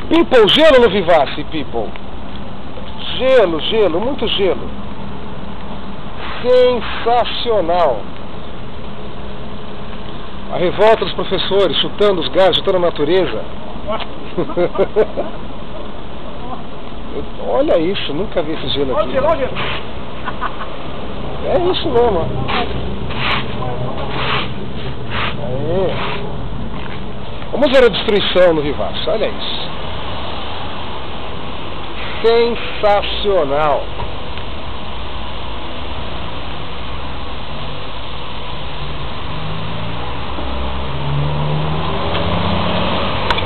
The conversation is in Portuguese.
People, gelo no Vivace, people. Gelo, gelo, muito gelo. Sensacional. A revolta dos professores, chutando os galhos, chutando a natureza. Olha isso, nunca vi esse gelo aqui. É isso mesmo. Aê. Vamos ver a destruição no Vivace, olha isso. Sensacional.